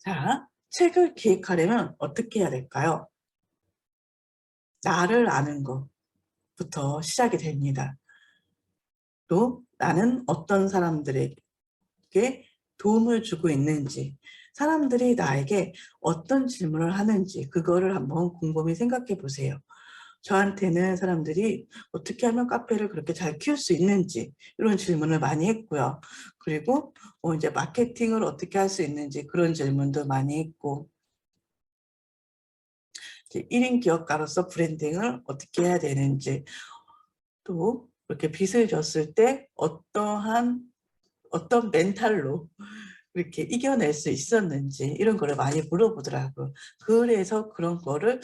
자, 책을 기획하려면 어떻게 해야 될까요? 나를 아는 것부터 시작이 됩니다. 또 나는 어떤 사람들에게 도움을 주고 있는지, 사람들이 나에게 어떤 질문을 하는지 그거를 한번 곰곰이 생각해 보세요. 저한테는 사람들이 어떻게 하면 카페를 그렇게 잘 키울 수 있는지 이런 질문을 많이 했고요. 그리고 이제 마케팅을 어떻게 할 수 있는지 그런 질문도 많이 했고, 1인 기업가로서 브랜딩을 어떻게 해야 되는지, 또 이렇게 빚을 졌을 때 어떤 멘탈로 이렇게 이겨낼 수 있었는지 이런 거를 많이 물어보더라고요. 그래서 그런 거를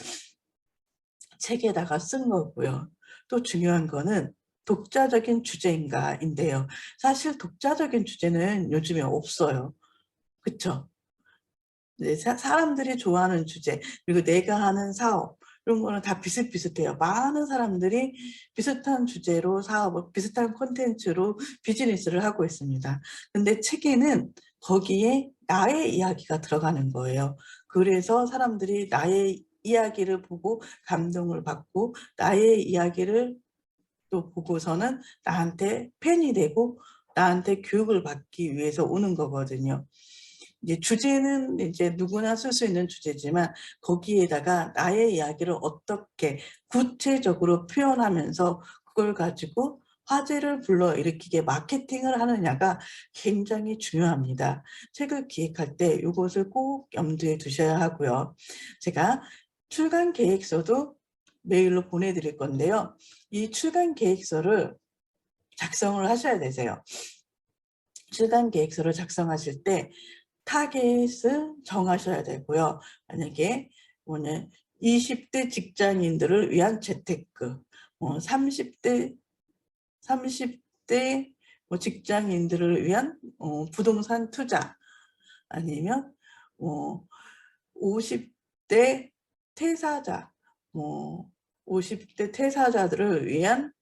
책에다가 쓴 거고요. 또 중요한 거는 독자적인 주제인가인데요. 사실 독자적인 주제는 요즘에 없어요. 그쵸? 네, 사람들이 좋아하는 주제, 그리고 내가 하는 사업, 이런 거는 다 비슷비슷해요. 많은 사람들이 비슷한 주제로 사업을, 비슷한 콘텐츠로 비즈니스를 하고 있습니다. 근데 책에는 거기에 나의 이야기가 들어가는 거예요. 그래서 사람들이 나의 이야기를 보고 감동을 받고, 나의 이야기를 또 보고서는 나한테 팬이 되고, 나한테 교육을 받기 위해서 오는 거거든요. 이제 주제는 이제 누구나 쓸 수 있는 주제지만 거기에다가 나의 이야기를 어떻게 구체적으로 표현하면서 그걸 가지고 화제를 불러일으키게 마케팅을 하느냐가 굉장히 중요합니다. 책을 기획할 때 이것을 꼭 염두에 두셔야 하고요. 제가 출간 계획서도 메일로 보내드릴 건데요. 이 출간 계획서를 작성을 하셔야 되세요. 출간 계획서를 작성하실 때 타겟을 정하셔야 되고요. 만약에 오늘 20대 직장인들을 위한 재테크, 30대 직장인들을 위한 부동산 투자, 아니면 50대 퇴사자, 뭐 50대 퇴사자들을 위한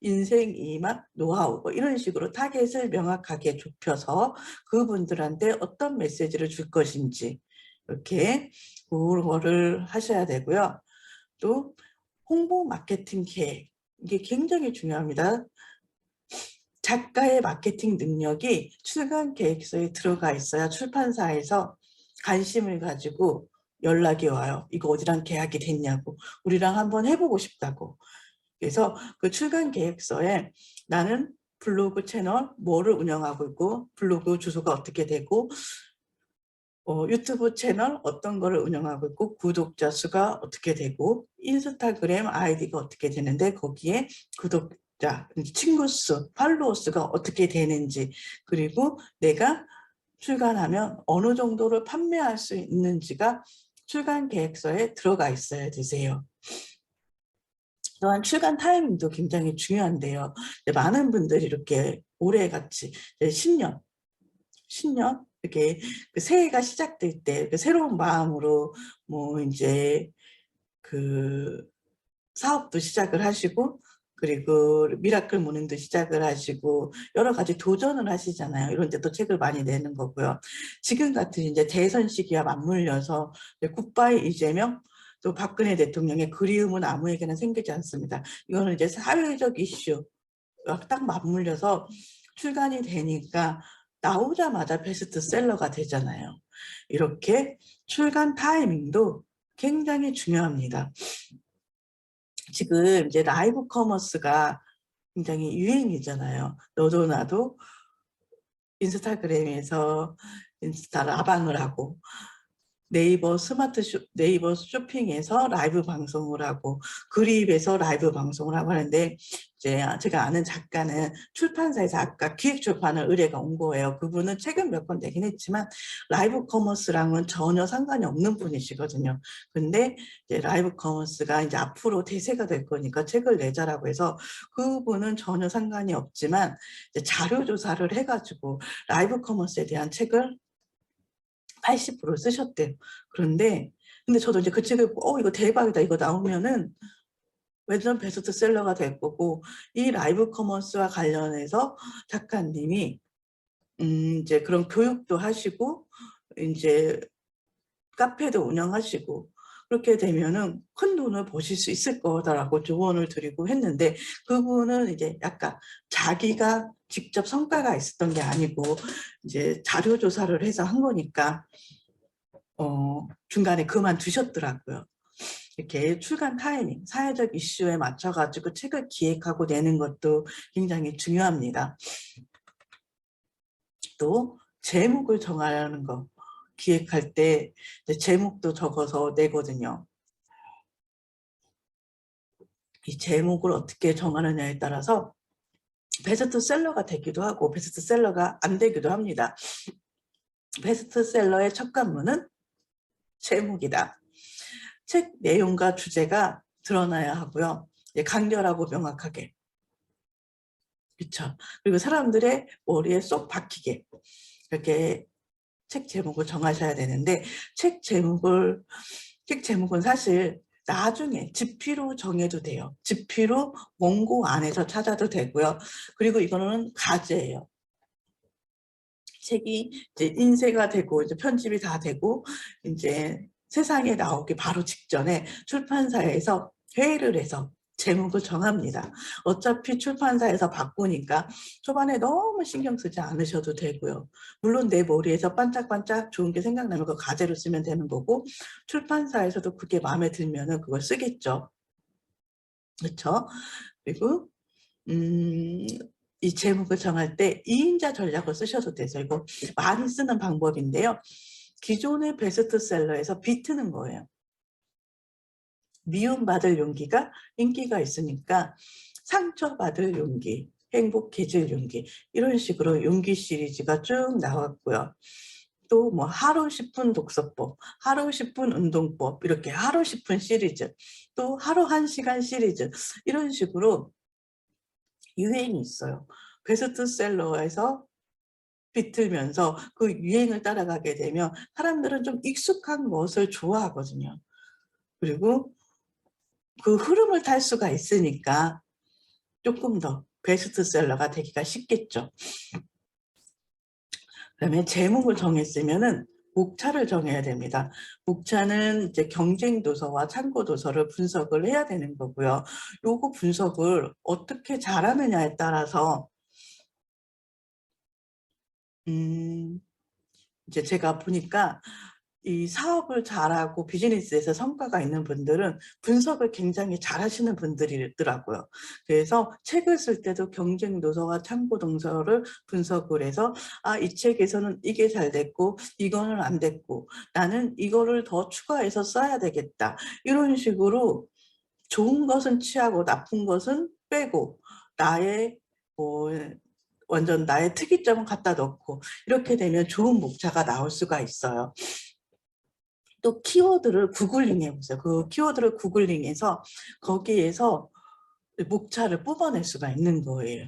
인생 이막 노하우, 이런 식으로 타겟을 명확하게 좁혀서 그분들한테 어떤 메시지를 줄 것인지 이렇게 그런 거를 하셔야 되고요. 또 홍보 마케팅 계획, 이게 굉장히 중요합니다. 작가의 마케팅 능력이 출간 계획서에 들어가 있어야 출판사에서 관심을 가지고 연락이 와요. 이거 어디랑 계약이 됐냐고, 우리랑 한번 해보고 싶다고. 그래서 그 출간 계획서에 나는 블로그 채널 뭐를 운영하고 있고, 블로그 주소가 어떻게 되고, 유튜브 채널 어떤 거를 운영하고 있고, 구독자 수가 어떻게 되고, 인스타그램 아이디가 어떻게 되는데 거기에 구독자, 친구 수, 팔로워 수가 어떻게 되는지, 그리고 내가 출간하면 어느 정도를 판매할 수 있는지가 출간 계획서에 들어가 있어야 되세요. 또한 출간 타이밍도 굉장히 중요한데요. 많은 분들이 이렇게 올해같이 10년 이렇게 그 새해가 시작될 때 새로운 마음으로 이제 그 사업도 시작을 하시고, 그리고 미라클 모닝도 시작을 하시고 여러 가지 도전을 하시잖아요. 이런 데 또 책을 많이 내는 거고요. 지금 같은 이제 대선 시기와 맞물려서 굿바이 이재명, 또 박근혜 대통령의 그리움은 아무에게나 생기지 않습니다. 이거는 이제 사회적 이슈 딱 맞물려서 출간이 되니까 나오자마자 베스트셀러가 되잖아요. 이렇게 출간 타이밍도 굉장히 중요합니다. 지금 이제 라이브 커머스가 굉장히 유행이잖아요. 너도 나도 인스타그램에서 인스타 라방을 하고, 네이버 쇼핑에서 라이브 방송을 하고, 그립에서 라이브 방송을 하고 하는데, 이제 제가 아는 작가는 출판사에서 아까 기획 출판을 의뢰가 온 거예요. 그분은 책은 몇 권 내긴 했지만 라이브 커머스랑은 전혀 상관이 없는 분이시거든요. 근데 이제 라이브 커머스가 이제 앞으로 대세가 될 거니까 책을 내자라고 해서, 그분은 전혀 상관이 없지만 이제 자료 조사를 해가지고 라이브 커머스에 대한 책을 80% 쓰셨대요. 근데 저도 이제 그 책을 보고 이거 대박이다, 이거 나오면은 완전 베스트셀러가 될 거고, 이 라이브 커머스와 관련해서 작가님이 이제 그런 교육도 하시고, 이제 카페도 운영하시고 그렇게 되면은 큰 돈을 버실 수 있을 거다라고 조언을 드리고 했는데, 그분은 이제 약간 자기가 직접 성과가 있었던 게 아니고 이제 자료 조사를 해서 한 거니까 중간에 그만두셨더라고요. 이렇게 출간 타이밍, 사회적 이슈에 맞춰가지고 책을 기획하고 내는 것도 굉장히 중요합니다. 또 제목을 정하는 거, 기획할 때 제목도 적어서 내거든요. 이 제목을 어떻게 정하느냐에 따라서 베스트셀러가 되기도 하고 베스트셀러가 안 되기도 합니다. 베스트셀러의 첫 관문은 제목이다. 책 내용과 주제가 드러나야 하고요. 강렬하고 명확하게. 그렇죠. 그리고 사람들의 머리에 쏙 박히게 이렇게 책 제목을 정하셔야 되는데, 책 제목은 사실 나중에 집필로 정해도 돼요. 집필로 원고 안에서 찾아도 되고요. 그리고 이거는 과제예요. 책이 이제 인쇄가 되고 이제 편집이 다 되고 이제 세상에 나오기 바로 직전에 출판사에서 회의를 해서 제목을 정합니다. 어차피 출판사에서 바꾸니까 초반에 너무 신경 쓰지 않으셔도 되고요. 물론 내 머리에서 반짝반짝 좋은 게 생각나면 그 과제로 쓰면 되는 거고, 출판사에서도 그게 마음에 들면은 그걸 쓰겠죠. 그렇죠? 그리고 이 제목을 정할 때 2인자 전략을 쓰셔도 되죠. 이거 많이 쓰는 방법인데요. 기존의 베스트셀러에서 비트는 거예요. 미움받을 용기가 인기가 있으니까 상처받을 용기, 행복해질 용기, 이런 식으로 용기 시리즈가 쭉 나왔고요. 또 뭐 하루 10분 독서법, 하루 10분 운동법, 이렇게 하루 10분 시리즈, 또 하루 1시간 시리즈, 이런 식으로 유행이 있어요. 베스트셀러에서 비틀면서 그 유행을 따라가게 되면 사람들은 좀 익숙한 것을 좋아하거든요. 그리고 그 흐름을 탈 수가 있으니까 조금 더 베스트셀러가 되기가 쉽겠죠. 그다음에 제목을 정했으면은 목차를 정해야 됩니다. 목차는 이제 경쟁 도서와 참고 도서를 분석을 해야 되는 거고요. 요거 분석을 어떻게 잘하느냐에 따라서 이제 제가 보니까 이 사업을 잘하고 비즈니스에서 성과가 있는 분들은 분석을 굉장히 잘하시는 분들이더라고요. 그래서 책을 쓸 때도 경쟁 도서와 참고 동서를 분석을 해서, 아, 이 책에서는 이게 잘 됐고 이거는 안 됐고 나는 이거를 더 추가해서 써야 되겠다, 이런 식으로 좋은 것은 취하고 나쁜 것은 빼고 나의 뭐 완전 나의 특이점을 갖다 넣고, 이렇게 되면 좋은 목차가 나올 수가 있어요. 또 키워드를 구글링 해보세요. 그 키워드를 구글링해서 거기에서 목차를 뽑아낼 수가 있는 거예요.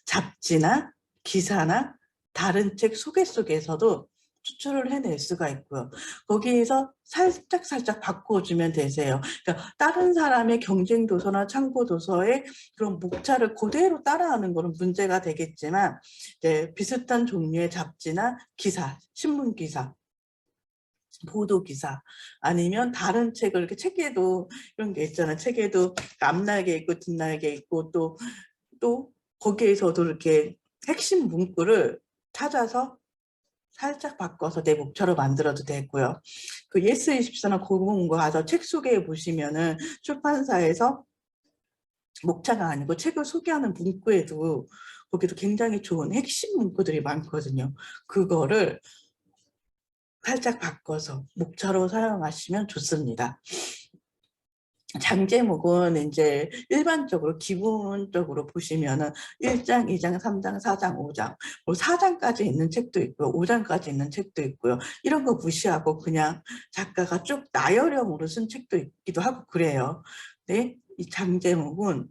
잡지나 기사나 다른 책 소개 속에서도 추출을 해낼 수가 있고요. 거기에서 살짝 바꿔주면 되세요. 그러니까 다른 사람의 경쟁 도서나 참고 도서의 그런 목차를 그대로 따라하는 거는 문제가 되겠지만, 이제 비슷한 종류의 잡지나 기사, 신문 기사, 보도 기사, 아니면 다른 책을, 이렇게 책에도 이런 게 있잖아요. 책에도 앞날개 있고 뒷날개 있고 또 거기에서도 이렇게 핵심 문구를 찾아서 살짝 바꿔서 내 목차로 만들어도 되고요. 그 예스24나 고공고 가서 책 소개해 보시면은 출판사에서 목차가 아니고 책을 소개하는 문구에도 거기도 굉장히 좋은 핵심 문구들이 많거든요. 그거를 살짝 바꿔서 목차로 사용하시면 좋습니다. 장제목은 이제 일반적으로 기본적으로 보시면은 1장, 2장, 3장, 4장, 5장, 뭐 4장까지 있는 책도 있고요. 5장까지 있는 책도 있고요. 이런 거 무시하고 그냥 작가가 쭉 나열형으로 쓴 책도 있기도 하고 그래요. 네, 이 장제목은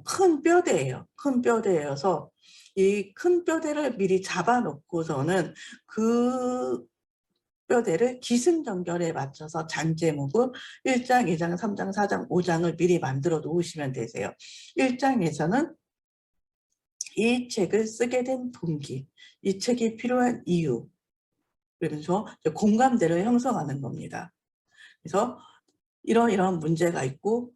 큰 뼈대예요. 큰 뼈대여서 이 큰 뼈대를 미리 잡아놓고서는 그 뼈대를 기승전결에 맞춰서 장제목을 1장, 2장, 3장, 4장, 5장을 미리 만들어 놓으시면 되세요. 1장에서는 이 책을 쓰게 된 동기, 이 책이 필요한 이유, 그러면서 공감대를 형성하는 겁니다. 그래서 이런 문제가 있고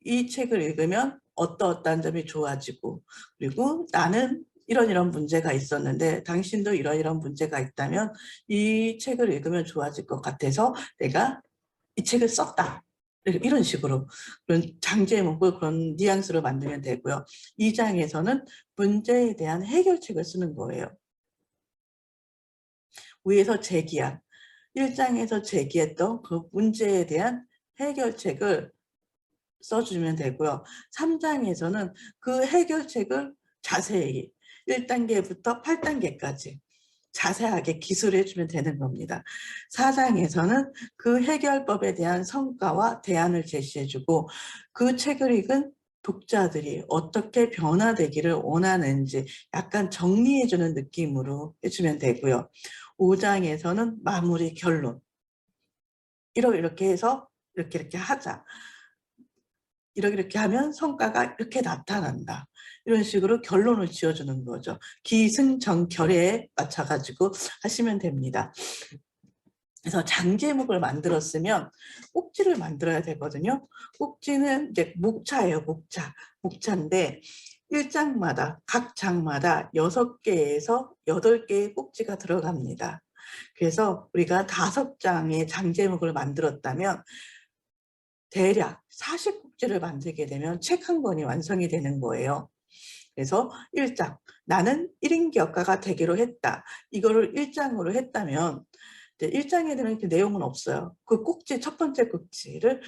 이 책을 읽으면 어떠한 점이 좋아지고, 그리고 나는 이런 문제가 있었는데 당신도 이런 문제가 있다면 이 책을 읽으면 좋아질 것 같아서 내가 이 책을 썼다. 이런 식으로 그런 장제목을 그런 뉘앙스로 만들면 되고요. 2장에서는 문제에 대한 해결책을 쓰는 거예요. 위에서 제기한 1장에서 제기했던 그 문제에 대한 해결책을 써주면 되고요. 3장에서는 그 해결책을 자세히 1단계부터 8단계까지 자세하게 기술해 주면 되는 겁니다. 4장에서는 그 해결법에 대한 성과와 대안을 제시해 주고, 그 책을 읽은 독자들이 어떻게 변화되기를 원하는지 약간 정리해 주는 느낌으로 해주면 되고요. 5장에서는 마무리 결론, 이렇게 해서 이렇게 하자, 이렇게 하면 성과가 이렇게 나타난다, 이런 식으로 결론을 지어주는 거죠. 기승전결에 맞춰가지고 하시면 됩니다. 그래서 장제목을 만들었으면 꼭지를 만들어야 되거든요. 꼭지는 이제 목차예요. 목차인데 1장마다 각 장마다 6개에서 8개의 꼭지가 들어갑니다. 그래서 우리가 5장의 장제목을 만들었다면 대략 40꼭지를 만들게 되면 책 한 권이 완성이 되는 거예요. 그래서 1장, 나는 1인 기업가가 되기로 했다. 이거를 1장으로 했다면 1장에는 그 내용은 없어요. 그 꼭지, 첫 번째 꼭지를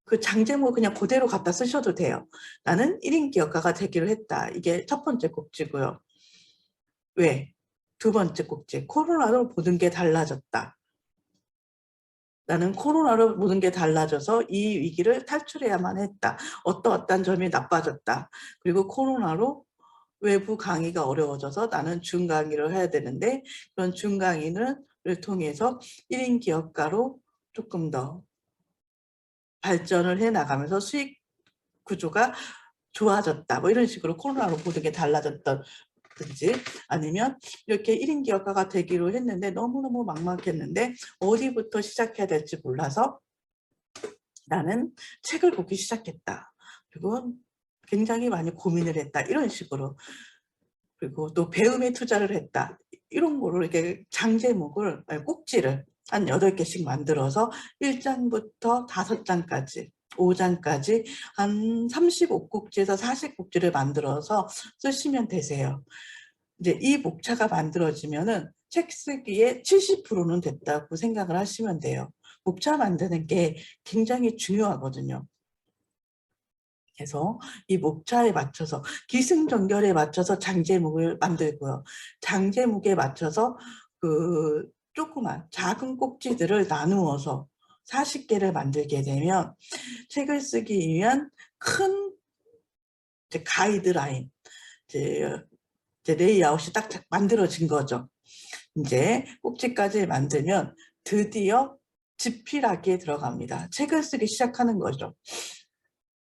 그 장제목 그냥 그대로 갖다 쓰셔도 돼요. 나는 1인 기업가가 되기로 했다. 이게 첫 번째 꼭지고요. 왜? 두 번째 꼭지, 코로나로 모든 게 달라졌다. 나는 코로나로 모든 게 달라져서 이 위기를 탈출해야만 했다. 어떤 점이 나빠졌다. 그리고 코로나로 외부 강의가 어려워져서 나는 중 강의를 해야 되는데, 그런 중 강의를 통해서 1인 기업가로 조금 더 발전을 해 나가면서 수익 구조가 좋아졌다. 뭐 이런 식으로 코로나로 모든 게 달라졌던지, 아니면 이렇게 1인 기업가가 되기로 했는데 너무너무 막막했는데 어디부터 시작해야 될지 몰라서 나는 책을 보기 시작했다. 그리고 굉장히 많이 고민을 했다. 이런 식으로. 그리고 또 배움에 투자를 했다. 이런 거로 이렇게 장제목을, 꼭지를 한 8개씩 만들어서 1장부터 5장까지, 5장까지 한 35꼭지에서 40꼭지를 만들어서 쓰시면 되세요. 이제 이 목차가 만들어지면은 책 쓰기에 70%는 됐다고 생각을 하시면 돼요. 목차 만드는 게 굉장히 중요하거든요. 그래서 이 목차에 맞춰서, 기승전결에 맞춰서 장제목을 만들고요. 장제목에 맞춰서 그 조그만 작은 꼭지들을 나누어서 40개를 만들게 되면 책을 쓰기 위한 큰 이제 가이드라인, 이제 레이아웃이 딱 만들어진 거죠. 이제 꼭지까지 만들면 드디어 집필하기에 들어갑니다. 책을 쓰기 시작하는 거죠.